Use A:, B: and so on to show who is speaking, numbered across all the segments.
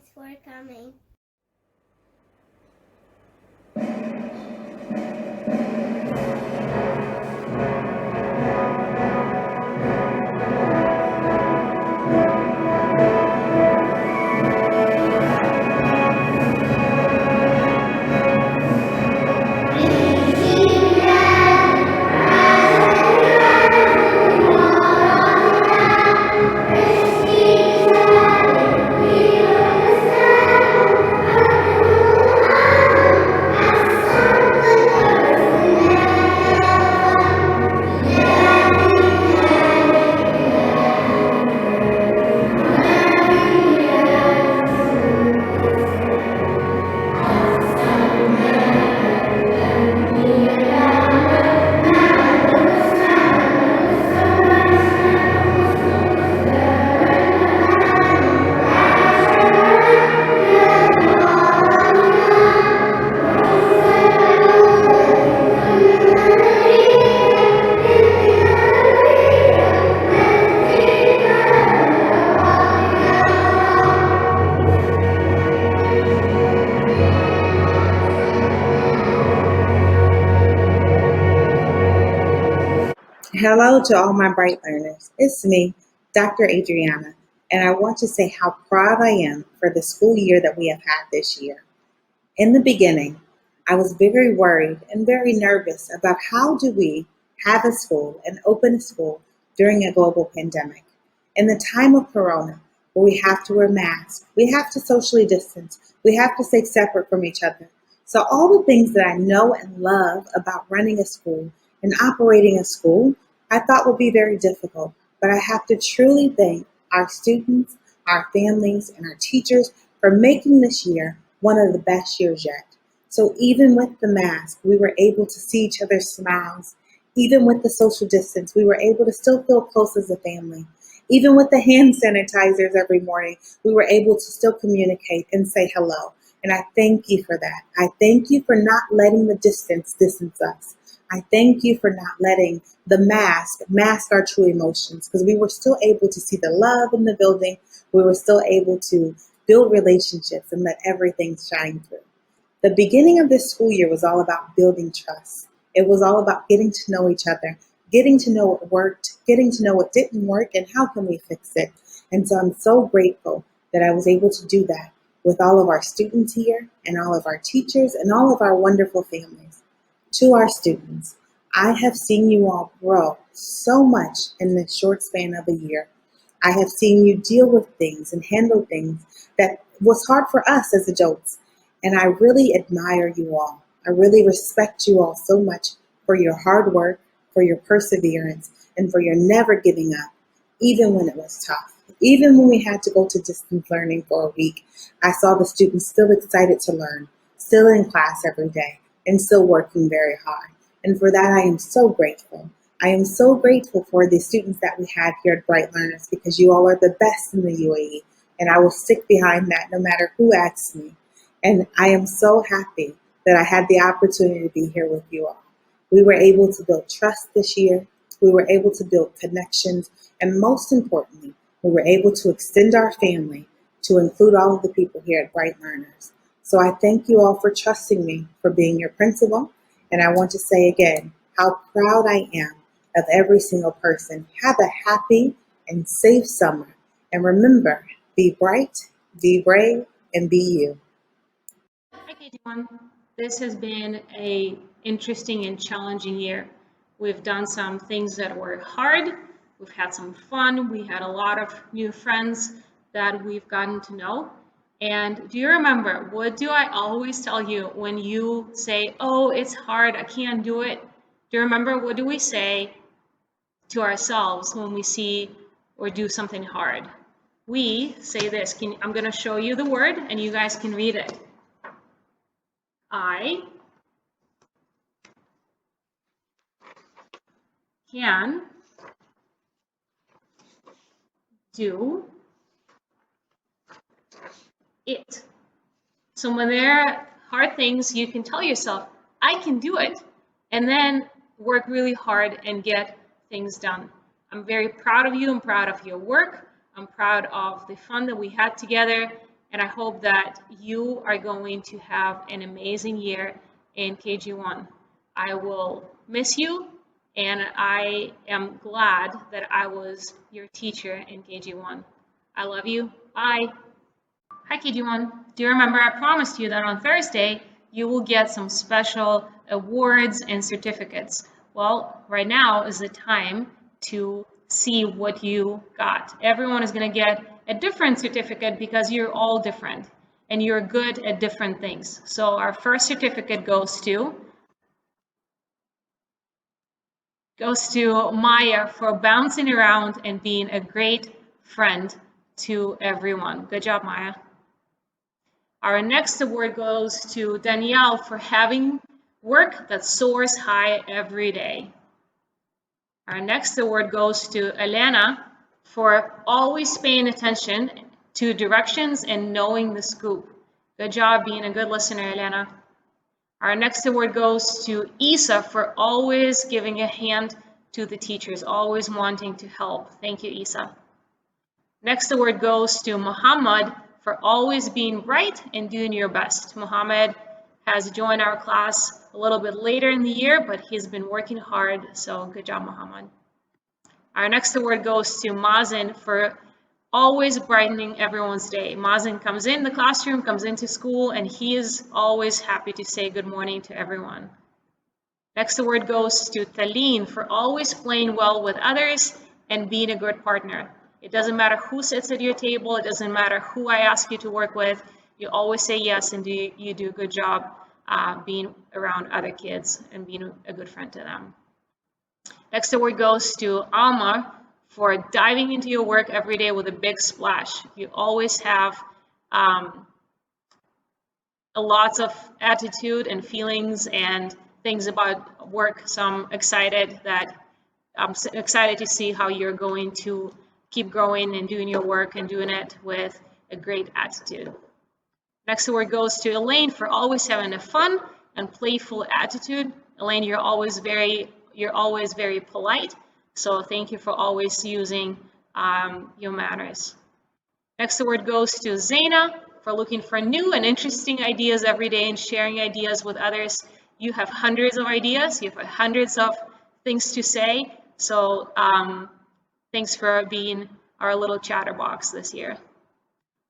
A: Thanks for coming.
B: Hello to all my bright learners. It's me, Dr. Adriana, and I want to say how proud I am for the school year that we have had this year. In the beginning, I was very worried and very nervous about how do we have a school and open a school during a global pandemic. In the time of Corona, where we have to wear masks, we have to socially distance, we have to stay separate from each other. So all the things that I know and love about running a school and operating a school, I thought would be very difficult. But I have to truly thank our students, our families, and our teachers for making this year one of the best years yet. So even with the mask, we were able to see each other's smiles. Even with the social distance, we were able to still feel close as a family. Even with the hand sanitizers every morning, we were able to still communicate and say hello. And I thank you for that. I thank you for not letting the distance us. I thank you for not letting the mask our true emotions, because we were still able to see the love in the building. We were still able to build relationships and let everything shine through. The beginning of this school year was all about building trust. It was all about getting to know each other, getting to know what worked, getting to know what didn't work, and how can we fix it. And so I'm so grateful that I was able to do that with all of our students here and all of our teachers and all of our wonderful families. To our students, I have seen you all grow so much in this short span of a year. I have seen you deal with things and handle things that was hard for us as adults. And I really admire you all. I really respect you all so much for your hard work, for your perseverance, and for your never giving up, even when it was tough. Even when we had to go to distance learning for a week, I saw the students still excited to learn, still in class every day, and still working very hard. And for that, I am so grateful. I am so grateful for the students that we had here at Bright Learners, because you all are the best in the UAE. And I will stick behind that no matter who asks me. And I am so happy that I had the opportunity to be here with you all. We were able to build trust this year. We were able to build connections. And most importantly, we were able to extend our family to include all of the people here at Bright Learners. So I thank you all for trusting me, for being your principal. And I want to say again how proud I am of every single person. Have a happy and safe summer. And remember, be bright, be brave, and be you.
C: Hi KG-1. This has been a interesting and challenging year. We've done some things that were hard. We've had some fun. We had a lot of new friends that we've gotten to know. And do you remember, what do I always tell you when you say, oh, it's hard, I can't do it? Do you remember, what do we say to ourselves when we see or do something hard? We say this. I'm going to show you the word and you guys can read it. I can do it. So when there are hard things, you can tell yourself, I can do it, and then work really hard and get things done. I'm very proud of you. I'm proud of your work. I'm proud of the fun that we had together, and I hope that you are going to have an amazing year in KG-1. I will miss you, and I am glad that I was your teacher in KG-1. I love you. Bye. Hi, KG-1. Do you remember I promised you that on Thursday you will get some special awards and certificates? Well, right now is the time to see what you got. Everyone is going to get a different certificate because you're all different and you're good at different things. So our first certificate goes to Maya for bouncing around and being a great friend to everyone. Good job, Maya. Our next award goes to Danielle for having work that soars high every day. Our next award goes to Elena for always paying attention to directions and knowing the scoop. Good job being a good listener, Elena. Our next award goes to Isa for always giving a hand to the teachers, always wanting to help. Thank you, Isa. Next award goes to Muhammad for always being bright and doing your best. Muhammad has joined our class a little bit later in the year, but he's been working hard, so good job, Muhammad. Our next award goes to Mazen for always brightening everyone's day. Mazen comes in the classroom, comes into school, and he is always happy to say good morning to everyone. Next award goes to Taline for always playing well with others and being a good partner. It doesn't matter who sits at your table. It doesn't matter who I ask you to work with. You always say yes, and you do a good job being around other kids and being a good friend to them. Next award goes to Alma for diving into your work every day with a big splash. You always have lots of attitude and feelings and things about work. So I'm excited to see how you're going to keep growing and doing your work and doing it with a great attitude. Next award goes to Elaine for always having a fun and playful attitude. Elaine, you're always very polite. So thank you for always using your manners. Next award goes to Zaina for looking for new and interesting ideas every day and sharing ideas with others. You have hundreds of ideas. You have hundreds of things to say. So thanks for being our little chatterbox this year.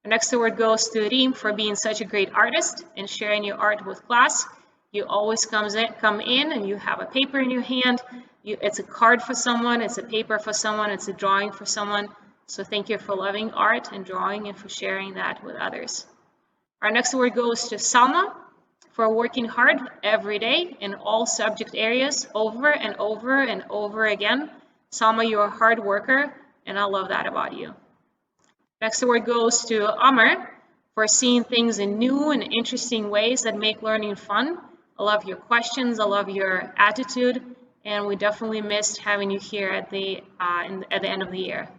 C: The next award goes to Reem for being such a great artist and sharing your art with class. You always come in and you have a paper in your hand. It's a card for someone, it's a paper for someone, it's a drawing for someone. So thank you for loving art and drawing and for sharing that with others. Our next award goes to Salma for working hard every day in all subject areas over and over and over again. Salma, you're a hard worker, and I love that about you. Next award goes to Amr for seeing things in new and interesting ways that make learning fun. I love your questions, I love your attitude, and we definitely missed having you here at the end of the year.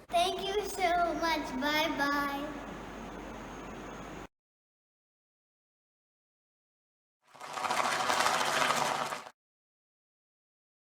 A: Thank you so much. Bye bye.